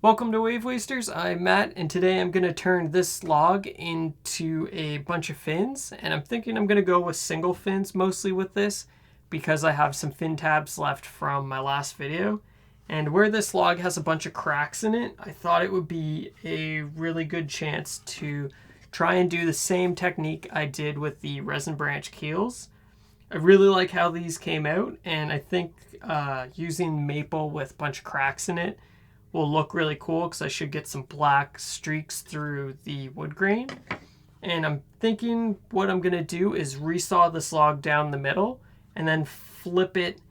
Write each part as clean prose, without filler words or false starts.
Welcome to Wave Wasters, I'm Matt, and today I'm going to turn this log into a bunch of fins, and I'm thinking I'm going to go with single fins mostly with this because I have some fin tabs left from my last video. And where this log has a bunch of cracks in it, I thought it would be a really good chance to try and do the same technique I did with the resin branch keels. I really like how these came out, and I think using maple with a bunch of cracks in it will look really cool because I should get some black streaks through the wood grain. And I'm thinking what I'm going to do is resaw this log down the middle and then flip it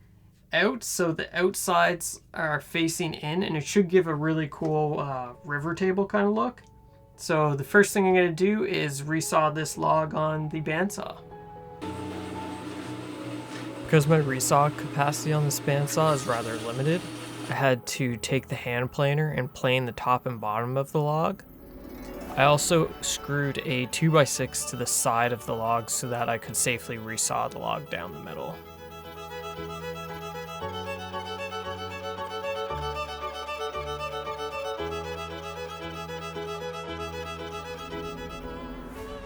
out so the outsides are facing in, and it should give a really cool river table kind of look. So the first thing I'm going to do is resaw this log on the bandsaw. Because my resaw capacity on this bandsaw is rather limited, I had to take the hand planer and plane the top and bottom of the log. I also screwed a 2x6 to the side of the log so that I could safely resaw the log down the middle.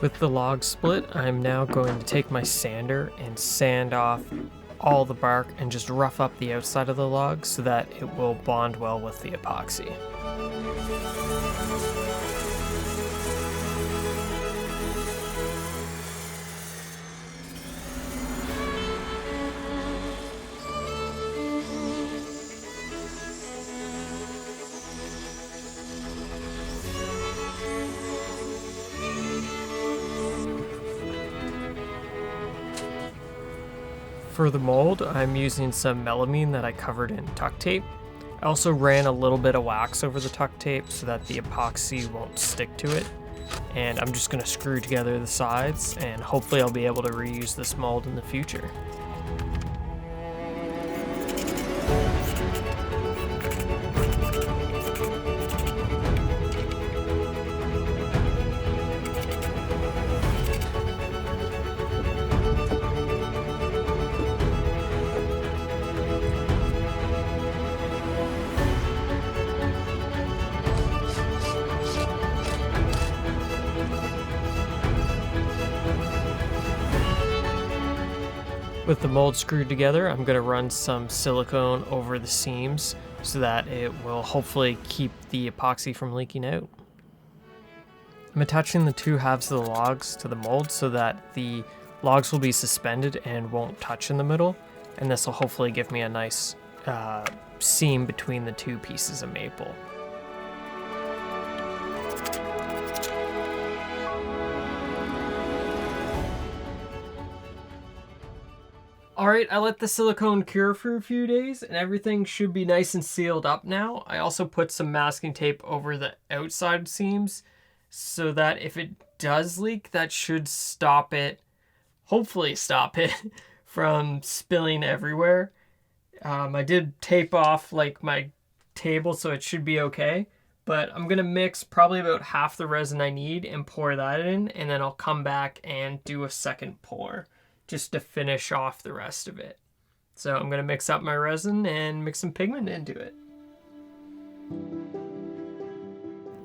With the log split, I'm now going to take my sander and sand off all the bark and just rough up the outside of the log so that it will bond well with the epoxy. For the mold, I'm using some melamine that I covered in tuck tape. I also ran a little bit of wax over the tuck tape so that the epoxy won't stick to it. And I'm just going to screw together the sides, and hopefully I'll be able to reuse this mold in the future. With the mold screwed together, I'm going to run some silicone over the seams so that it will hopefully keep the epoxy from leaking out. I'm attaching the two halves of the logs to the mold so that the logs will be suspended and won't touch in the middle, and this will hopefully give me a nice seam between the two pieces of maple. Alright, I let the silicone cure for a few days and everything should be nice and sealed up now. I also put some masking tape over the outside seams so that if it does leak, that should stop it, hopefully stop it, from spilling everywhere. I did tape off like my table so it should be okay, but I'm going to mix probably about half the resin I need and pour that in, and then I'll come back and do a second pour just to finish off the rest of it. So I'm going to mix up my resin and mix some pigment into it.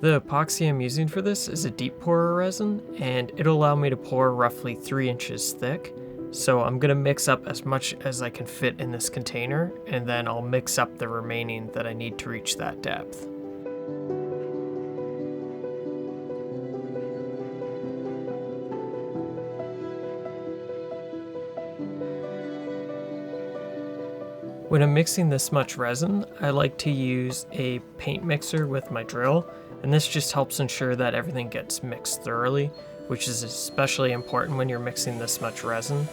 The epoxy I'm using for this is a deep pourer resin, and it'll allow me to pour roughly 3 inches thick. So I'm going to mix up as much as I can fit in this container, and then I'll mix up the remaining that I need to reach that depth. When I'm mixing this much resin, I like to use a paint mixer with my drill, and this just helps ensure that everything gets mixed thoroughly, which is especially important when you're mixing this much resin.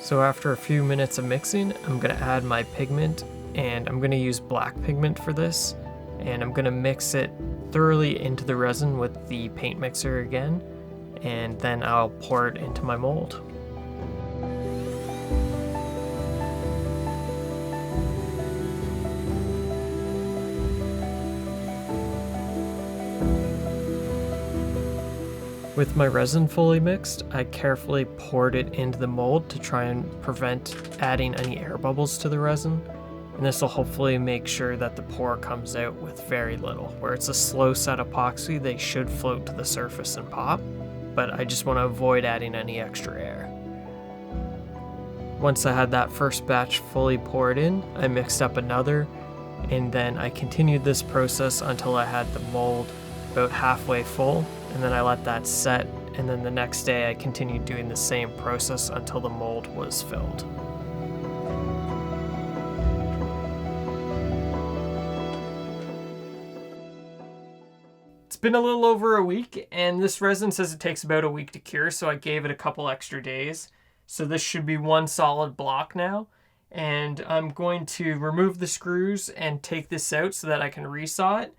So after a few minutes of mixing, I'm going to add my pigment, and I'm going to use black pigment for this, and I'm going to mix it thoroughly into the resin with the paint mixer again, and then I'll pour it into my mold. With my resin fully mixed, I carefully poured it into the mold to try and prevent adding any air bubbles to the resin. and this will hopefully make sure that the pour comes out with very little. Where it's a slow set epoxy, they should float to the surface and pop, but I just want to avoid adding any extra air. Once I had that first batch fully poured in, I mixed up another, and then I continued this process until I had the mold about halfway full, and then I let that set, and then the next day I continued doing the same process until the mold was filled. It's been a little over a week, and this resin says it takes about a week to cure, so I gave it a couple extra days. So this should be one solid block now, and I'm going to remove the screws and take this out so that I can resaw it.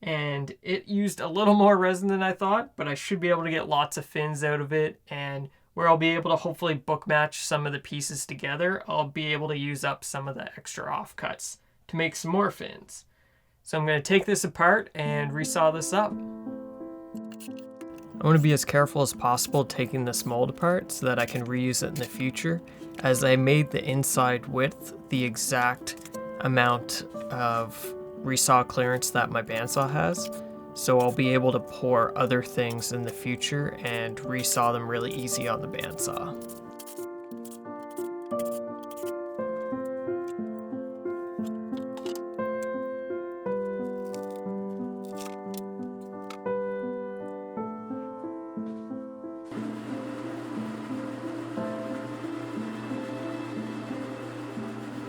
And it used a little more resin than I thought, but I should be able to get lots of fins out of it, and where I'll be able to hopefully book match some of the pieces together, I'll be able to use up some of the extra offcuts to make some more fins. So I'm going to take this apart and resaw this up. I want to be as careful as possible taking this mold apart so that I can reuse it in the future, as I made the inside width the exact amount of resaw clearance that my bandsaw has, so I'll be able to pour other things in the future and resaw them really easy on the bandsaw.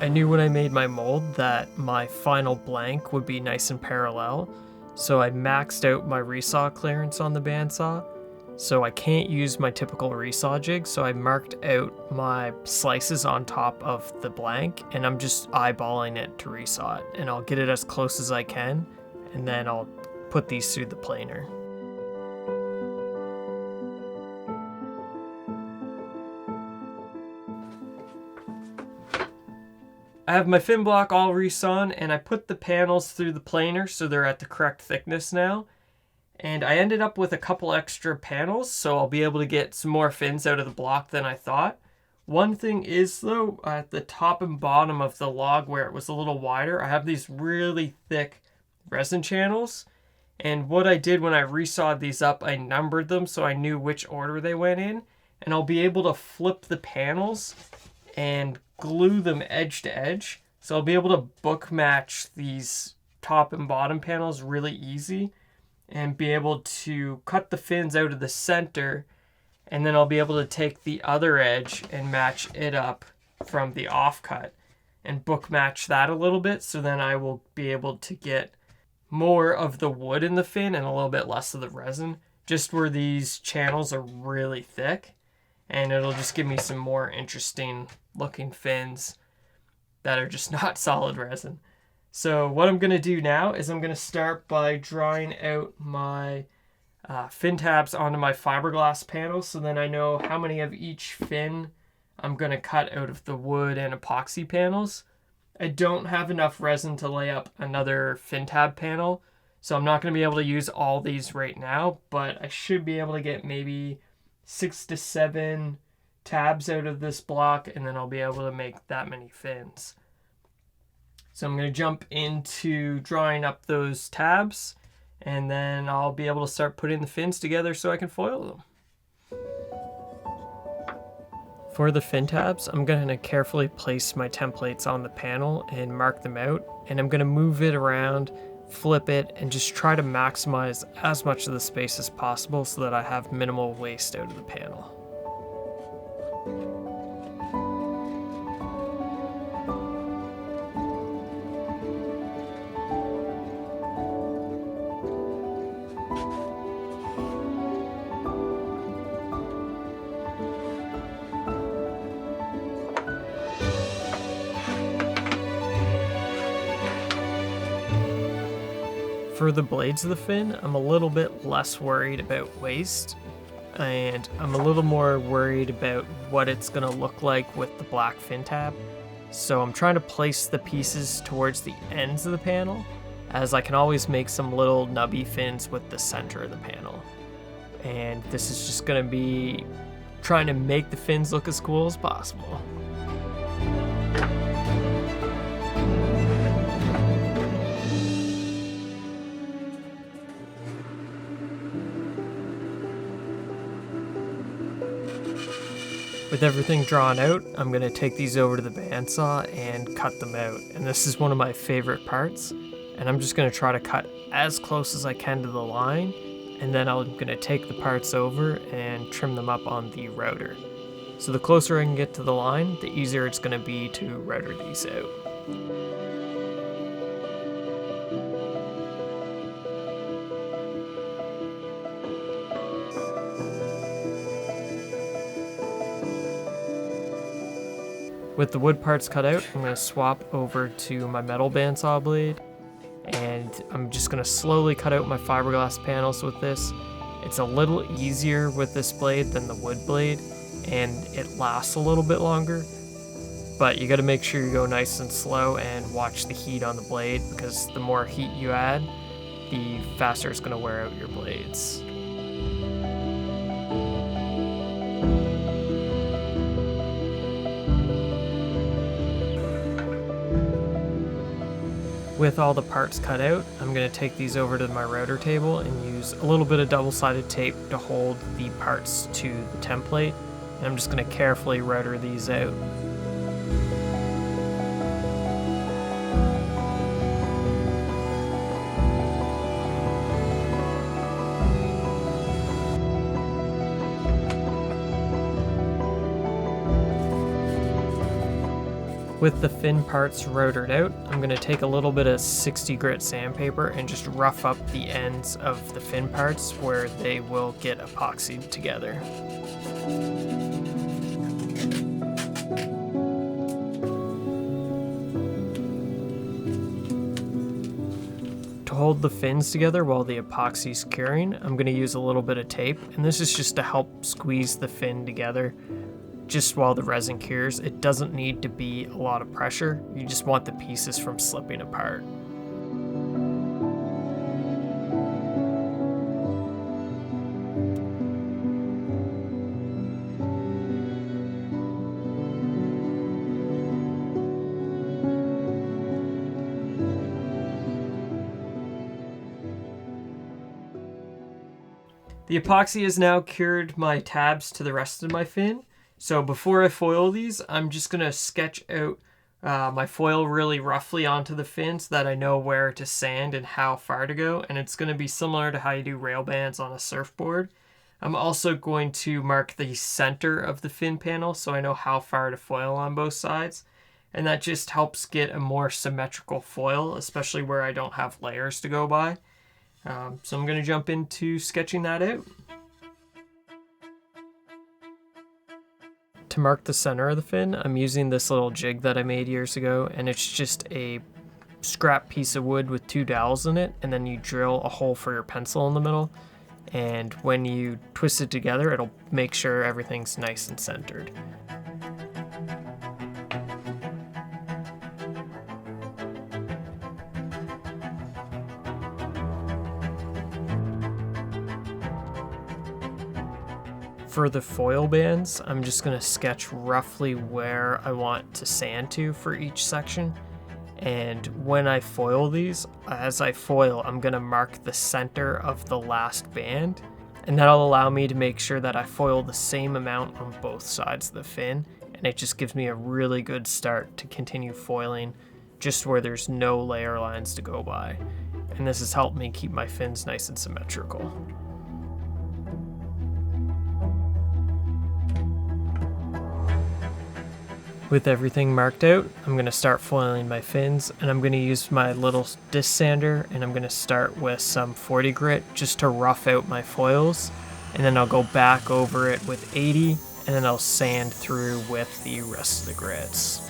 I knew when I made my mold that my final blank would be nice and parallel, so I maxed out my resaw clearance on the bandsaw, so I can't use my typical resaw jig, so I marked out my slices on top of the blank, and I'm just eyeballing it to resaw it, and I'll get it as close as I can, and then I'll put these through the planer. I have my fin block all resawn, and I put the panels through the planer so they're at the correct thickness now. And I ended up with a couple extra panels, so I'll be able to get some more fins out of the block than I thought. One thing is though, at the top and bottom of the log where it was a little wider, I have these really thick resin channels. And what I did when I resawed these up, I numbered them so I knew which order they went in. And I'll be able to flip the panels and glue them edge to edge, so I'll be able to book match these top and bottom panels really easy and be able to cut the fins out of the center, and then I'll be able to take the other edge and match it up from the offcut and book match that a little bit, so then I will be able to get more of the wood in the fin and a little bit less of the resin, just where these channels are really thick. And it'll just give me some more interesting looking fins that are just not solid resin. So what I'm going to do now is I'm going to start by drawing out my fin tabs onto my fiberglass panel, so then I know how many of each fin I'm going to cut out of the wood and epoxy panels. I don't have enough resin to lay up another fin tab panel, so I'm not going to be able to use all these right now, but I should be able to get maybe 6 to 7 tabs out of this block, and then I'll be able to make that many fins. So I'm going to jump into drawing up those tabs, and then I'll be able to start putting the fins together so I can foil them. For the fin tabs, I'm going to carefully place my templates on the panel and mark them out, and I'm going to move it around, flip it, and just try to maximize as much of the space as possible so that I have minimal waste out of the panel. For the blades of the fin, I'm a little bit less worried about waste, and I'm a little more worried about what it's going to look like with the black fin tab. So I'm trying to place the pieces towards the ends of the panel, as I can always make some little nubby fins with the center of the panel. And this is just going to be trying to make the fins look as cool as possible. With everything drawn out, I'm going to take these over to the bandsaw and cut them out. And this is one of my favorite parts. And I'm just going to try to cut as close as I can to the line. And then I'm going to take the parts over and trim them up on the router. So the closer I can get to the line, the easier it's going to be to router these out. With the wood parts cut out, I'm going to swap over to my metal bandsaw blade, and I'm just going to slowly cut out my fiberglass panels with this. It's a little easier with this blade than the wood blade, and it lasts a little bit longer, but you got to make sure you go nice and slow and watch the heat on the blade, because the more heat you add, the faster it's going to wear out your blades. With all the parts cut out, I'm going to take these over to my router table and use a little bit of double-sided tape to hold the parts to the template. And I'm just going to carefully router these out. With the fin parts routered out, I'm going to take a little bit of 60 grit sandpaper and just rough up the ends of the fin parts where they will get epoxied together. To hold the fins together while the epoxy is curing, I'm going to use a little bit of tape, and this is just to help squeeze the fin together just while the resin cures. It doesn't need to be a lot of pressure, you just want the pieces from slipping apart. The epoxy has now cured my tabs to the rest of my fin. So before I foil these, I'm just going to sketch out my foil really roughly onto the fin so that I know where to sand and how far to go. And it's going to be similar to how you do rail bands on a surfboard. I'm also going to mark the center of the fin panel so I know how far to foil on both sides. And that just helps get a more symmetrical foil, especially where I don't have layers to go by. So I'm going to jump into sketching that out. To mark the center of the fin, I'm using this little jig that I made years ago, and it's just a scrap piece of wood with 2 dowels in it, and then you drill a hole for your pencil in the middle, and when you twist it together, it'll make sure everything's nice and centered. For the foil bands, I'm just going to sketch roughly where I want to sand to for each section. And when I foil these, as I foil, I'm going to mark the center of the last band. And that'll allow me to make sure that I foil the same amount on both sides of the fin. And it just gives me a really good start to continue foiling just where there's no layer lines to go by. And this has helped me keep my fins nice and symmetrical. With everything marked out, I'm going to start foiling my fins, and I'm going to use my little disc sander, and I'm going to start with some 40 grit just to rough out my foils, and then I'll go back over it with 80, and then I'll sand through with the rest of the grits.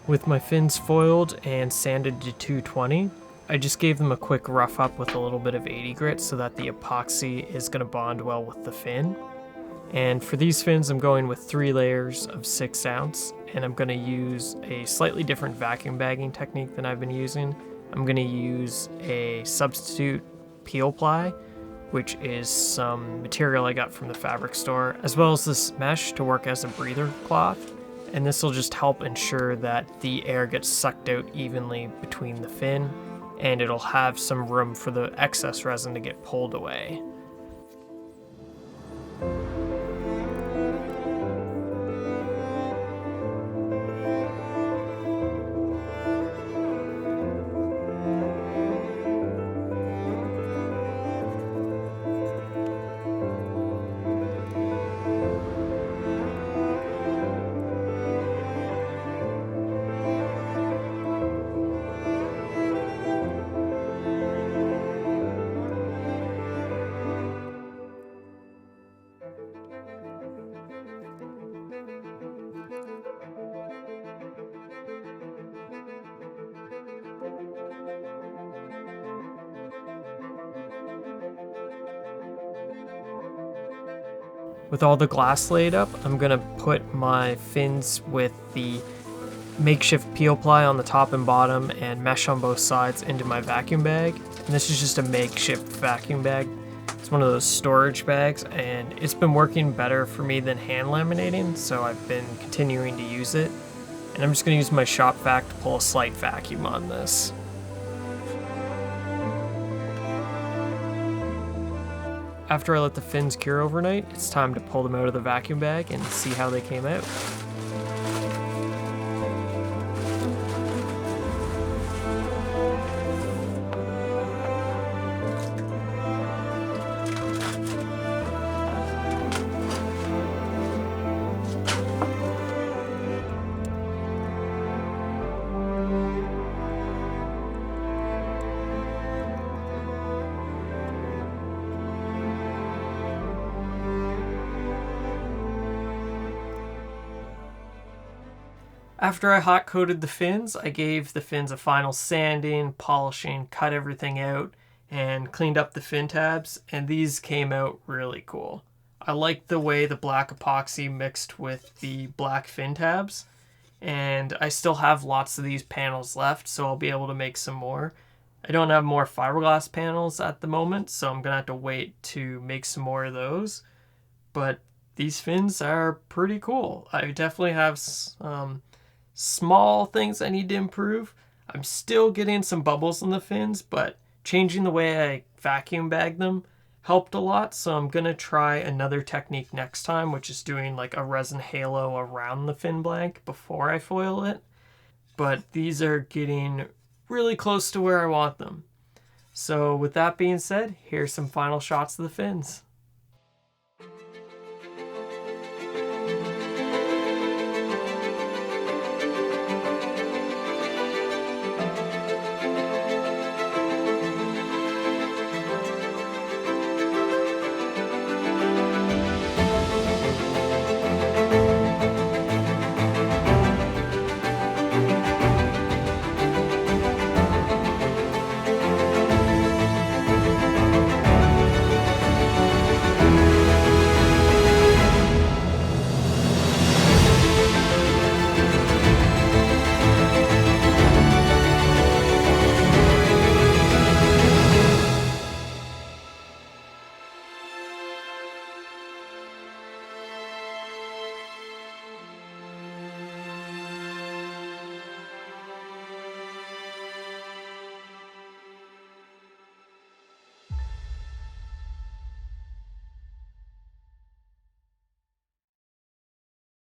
With my fins foiled and sanded to 220, I just gave them a quick rough up with a little bit of 80 grit so that the epoxy is going to bond well with the fin. And for these fins, I'm going with 3 layers of 6 ounce, and I'm going to use a slightly different vacuum bagging technique than I've been using. I'm going to use a substitute peel ply, which is some material I got from the fabric store, as well as this mesh to work as a breather cloth. And this will just help ensure that the air gets sucked out evenly between the fin, and it'll have some room for the excess resin to get pulled away. With all the glass laid up, I'm gonna put my fins with the makeshift peel ply on the top and bottom and mesh on both sides into my vacuum bag. And this is just a makeshift vacuum bag. It's one of those storage bags, and it's been working better for me than hand laminating, so I've been continuing to use it. And I'm just gonna use my shop vac to pull a slight vacuum on this. After I let the fins cure overnight, it's time to pull them out of the vacuum bag and see how they came out. After I hot coated the fins, I gave the fins a final sanding, polishing, cut everything out, and cleaned up the fin tabs, and these came out really cool. I like the way the black epoxy mixed with the black fin tabs, and I still have lots of these panels left, so I'll be able to make some more. I don't have more fiberglass panels at the moment, so I'm gonna have to wait to make some more of those, but these fins are pretty cool. I definitely have small things I need to improve. I'm still getting some bubbles in the fins, but changing the way I vacuum bag them helped a lot, so I'm gonna try another technique next time, which is doing like a resin halo around the fin blank before I foil it. But these are getting really close to where I want them. So with that being said, here's some final shots of the fins.